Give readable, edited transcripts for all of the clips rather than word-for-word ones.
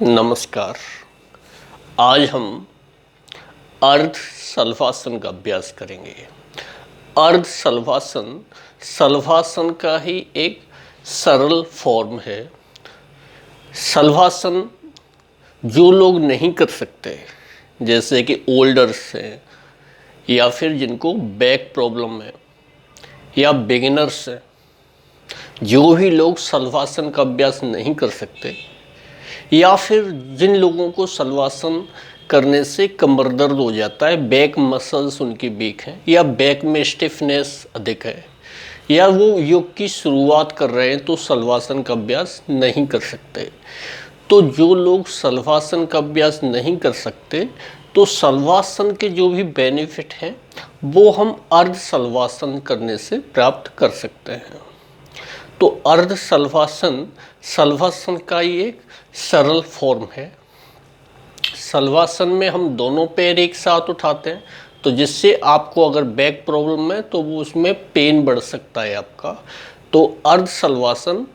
नमस्कार। आज हम अर्ध शलभासन का अभ्यास करेंगे। अर्ध शलभासन शलभासन का ही एक सरल फॉर्म है। शलभासन जो लोग नहीं कर सकते, जैसे कि ओल्डर्स हैं या फिर जिनको बैक प्रॉब्लम है या बिगिनर्स हैं, जो भी लोग शलभासन का अभ्यास नहीं कर सकते या फिर जिन लोगों को शलभासन करने से कमर दर्द हो जाता है, बैक मसल्स उनकी वीक हैं या बैक में स्टिफनेस अधिक है या वो योग की शुरुआत कर रहे हैं तो शलभासन का अभ्यास नहीं कर सकते। तो जो लोग शलभासन का अभ्यास नहीं कर सकते तो शलभासन के जो भी बेनिफिट हैं वो हम अर्ध शलभासन करने से प्राप्त कर सकते हैं। तो अर्ध शलभासन शलभासन का ही एक सरल फॉर्म है। शलभासन में हम दोनों पैर एक साथ उठाते हैं, तो जिससे आपको अगर बैक प्रॉब्लम है तो वो उसमें पेन बढ़ सकता है आपका। तो अर्ध शलभासन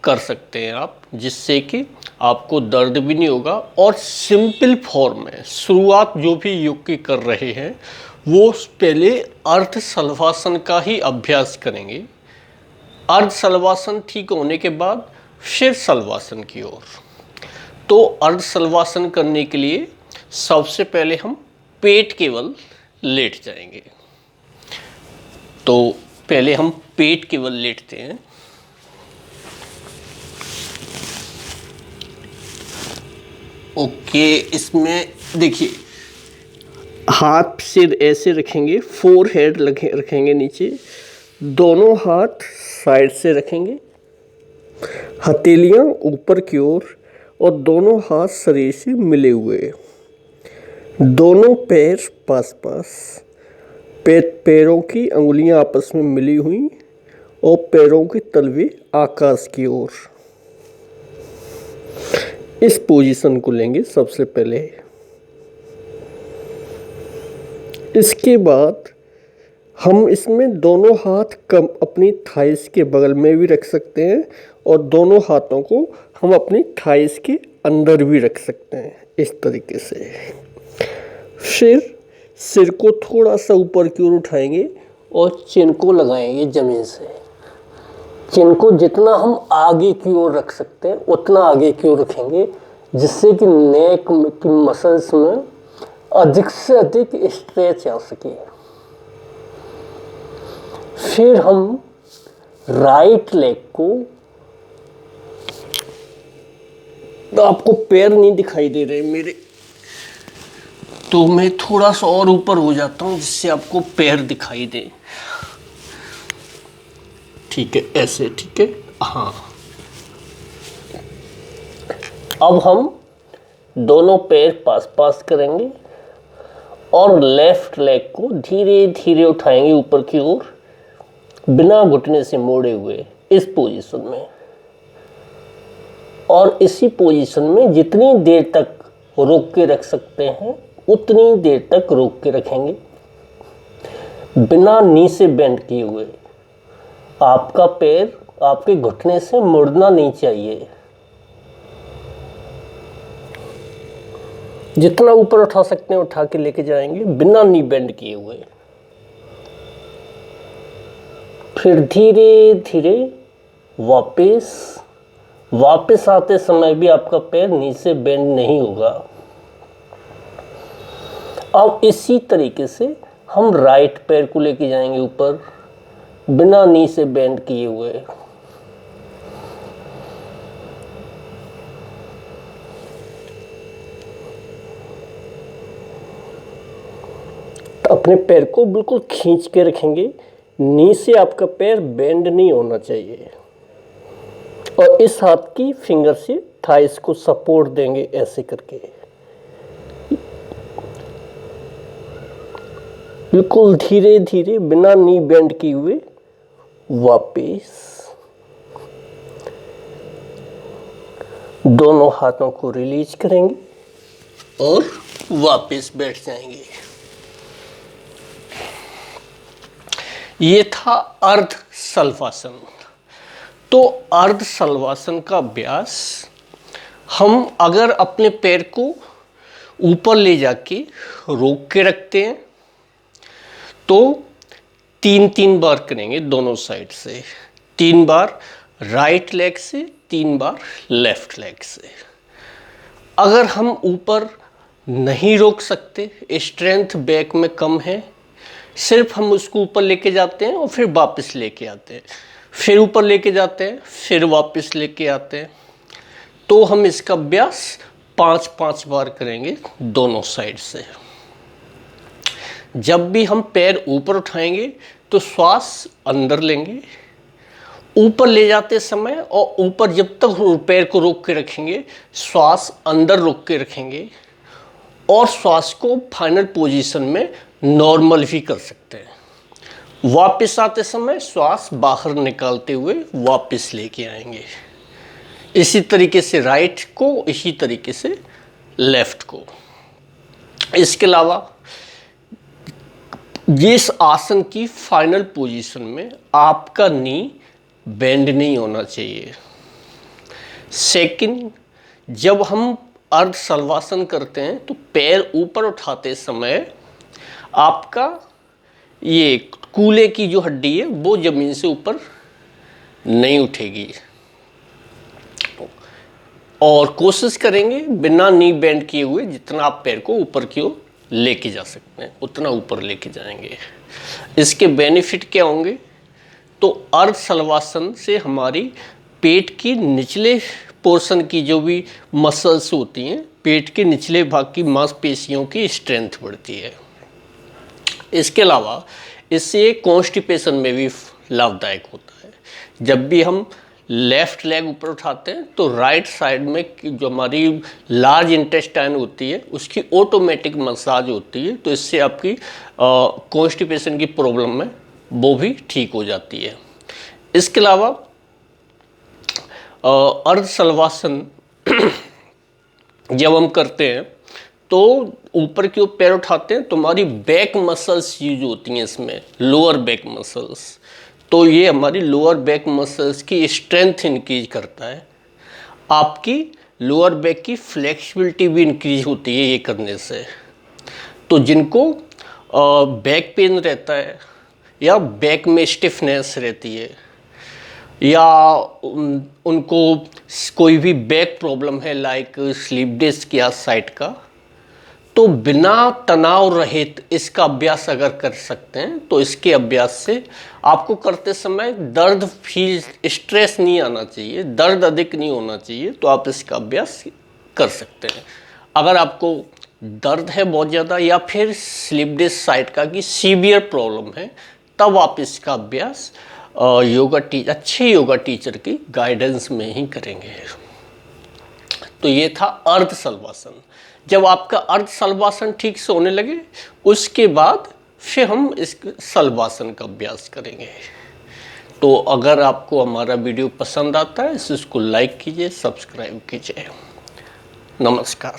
कर सकते हैं आप, जिससे कि आपको दर्द भी नहीं होगा। और सिंपल फॉर्म है, शुरुआत जो भी योग की कर रहे हैं वो पहले अर्ध शलभासन का ही अभ्यास करेंगे। अर्ध शलभासन ठीक होने के बाद फिर शलभासन की ओर। तो अर्ध शलभासन करने के लिए सबसे पहले हम पेट केवल लेट जाएंगे। तो पहले हम पेट केवल लेटते हैं। ओके, इसमें देखिए हाथ सिर ऐसे रखेंगे, फोरहेड रखेंगे नीचे, दोनों हाथ साइड से रखेंगे, हथेलियां ऊपर की ओर और दोनों हाथ शरीर से मिले हुए, दोनों पैर पास पास, पैरों की अंगुलियां आपस में मिली हुई और पैरों के तलवे आकाश की ओर। इस पोजीशन को लेंगे सबसे पहले। इसके बाद हम इसमें दोनों हाथ कम अपनी थाइस के बगल में भी रख सकते हैं और दोनों हाथों को हम अपनी थाइस के अंदर भी रख सकते हैं, इस तरीके से। फिर सिर को थोड़ा सा ऊपर की ओर उठाएंगे और चिन को लगाएंगे ज़मीन से। चिन को जितना हम आगे की ओर रख सकते हैं उतना आगे की ओर रखेंगे, जिससे कि नेक की मसल्स में अधिक से अधिक स्ट्रेच आ सके। फिर हम राइट लेग को, तो आपको पैर नहीं दिखाई दे रहे मेरे, तो मैं थोड़ा सा और ऊपर हो जाता हूं जिससे आपको पैर दिखाई दे। ठीक है, ऐसे, ठीक है, हाँ। अब हम दोनों पैर पास पास करेंगे और लेफ्ट लेग को धीरे धीरे उठाएंगे ऊपर की ओर, बिना घुटने से मोड़े हुए, इस पोजीशन में। और इसी पोजीशन में जितनी देर तक रोक के रख सकते हैं उतनी देर तक रोक के रखेंगे, बिना नी से बेंड किए हुए। आपका पैर आपके घुटने से मुड़ना नहीं चाहिए। जितना ऊपर उठा सकते हैं उठा के लेके जाएंगे, बिना नी बेंड किए हुए। फिर धीरे धीरे वापस आते समय भी आपका पैर नीचे बेंड नहीं होगा। अब इसी तरीके से हम राइट पैर को लेके जाएंगे ऊपर, बिना नी से बेंड किए हुए। अपने पैर को बिल्कुल खींच के रखेंगे, नी से आपका पैर बेंड नहीं होना चाहिए। और इस हाथ की फिंगर से थाइस को सपोर्ट देंगे, ऐसे करके बिल्कुल धीरे धीरे बिना नी बेंड किए हुए वापस। दोनों हाथों को रिलीज करेंगे और वापस बैठ जाएंगे। ये था अर्ध शलभासन। तो अर्ध शलभासन का अभ्यास हम अगर अपने पैर को ऊपर ले जाके रोक के रखते हैं तो 3-3 बार करेंगे दोनों साइड से, 3 बार राइट लेग से, 3 बार लेफ्ट लेग से। अगर हम ऊपर नहीं रोक सकते, स्ट्रेंथ बैक में कम है, सिर्फ हम उसको ऊपर लेके जाते हैं और फिर वापस लेके आते हैं, फिर ऊपर लेके जाते हैं, फिर वापस लेके आते हैं, तो हम इसका अभ्यास 5-5 बार करेंगे दोनों साइड से। जब भी हम पैर ऊपर उठाएंगे तो श्वास अंदर लेंगे, ऊपर ले जाते समय और ऊपर जब तक पैर को रोक के रखेंगे, श्वास अंदर रोक के रखेंगे और श्वास को फाइनल पोजीशन में नॉर्मल भी कर सकते हैं। वापस आते समय श्वास बाहर निकालते हुए वापस लेके आएंगे। इसी तरीके से राइट को, इसी तरीके से लेफ्ट को। इसके अलावा इस आसन की फाइनल पोजीशन में आपका नी बेंड नहीं होना चाहिए। सेकंड, जब हम अर्ध शलवासन करते हैं तो पैर ऊपर उठाते समय आपका ये कूल्हे की जो हड्डी है वो जमीन से ऊपर नहीं उठेगी। और कोशिश करेंगे बिना नी बेंड किए हुए जितना आप पैर को ऊपर की ओर लेके जा सकते हैं उतना ऊपर लेके जाएंगे। इसके बेनिफिट क्या होंगे? तो अर्ध शलवासन से हमारी पेट की निचले पोर्शन की जो भी मसल्स होती हैं, पेट के निचले भाग की मांसपेशियों की स्ट्रेंथ बढ़ती है। इसके अलावा इससे कॉन्स्टिपेशन में भी लाभदायक होता है। जब भी हम लेफ्ट लेग ऊपर उठाते हैं तो राइट साइड में जो हमारी लार्ज इंटेस्टाइन होती है उसकी ऑटोमेटिक मसाज होती है, तो इससे आपकी कॉन्स्टिपेशन की प्रॉब्लम है वो भी ठीक हो जाती है। इसके अलावा अर्ध शलवासन जब हम करते हैं तो ऊपर की ओर पैर उठाते हैं तो हमारी बैक मसल्स यूज होती हैं इसमें, लोअर बैक मसल्स। तो ये हमारी लोअर बैक मसल्स की स्ट्रेंथ इंक्रीज करता है। आपकी लोअर बैक की फ्लेक्सिबिलिटी भी इंक्रीज होती है ये करने से। तो जिनको बैक पेन रहता है या बैक में स्टिफनेस रहती है या उनको कोई भी बैक प्रॉब्लम है लाइक स्लीप डिस्क या साइट का, तो बिना तनाव रहित इसका अभ्यास अगर कर सकते हैं तो इसके अभ्यास से आपको करते समय दर्द फील, स्ट्रेस नहीं आना चाहिए, दर्द अधिक नहीं होना चाहिए, तो आप इसका अभ्यास कर सकते हैं। अगर आपको दर्द है बहुत ज़्यादा या फिर स्लीप डिस्क साइटिका की सीवियर प्रॉब्लम है तब आप इसका अभ्यास अच्छे योगा टीचर की गाइडेंस में ही करेंगे। तो ये था अर्ध शलवासन। जब आपका अर्ध शलवासन ठीक से होने लगे उसके बाद फिर हम इस शलवासन का अभ्यास करेंगे। तो अगर आपको हमारा वीडियो पसंद आता है तो इसको लाइक कीजिए, सब्सक्राइब कीजिए। नमस्कार।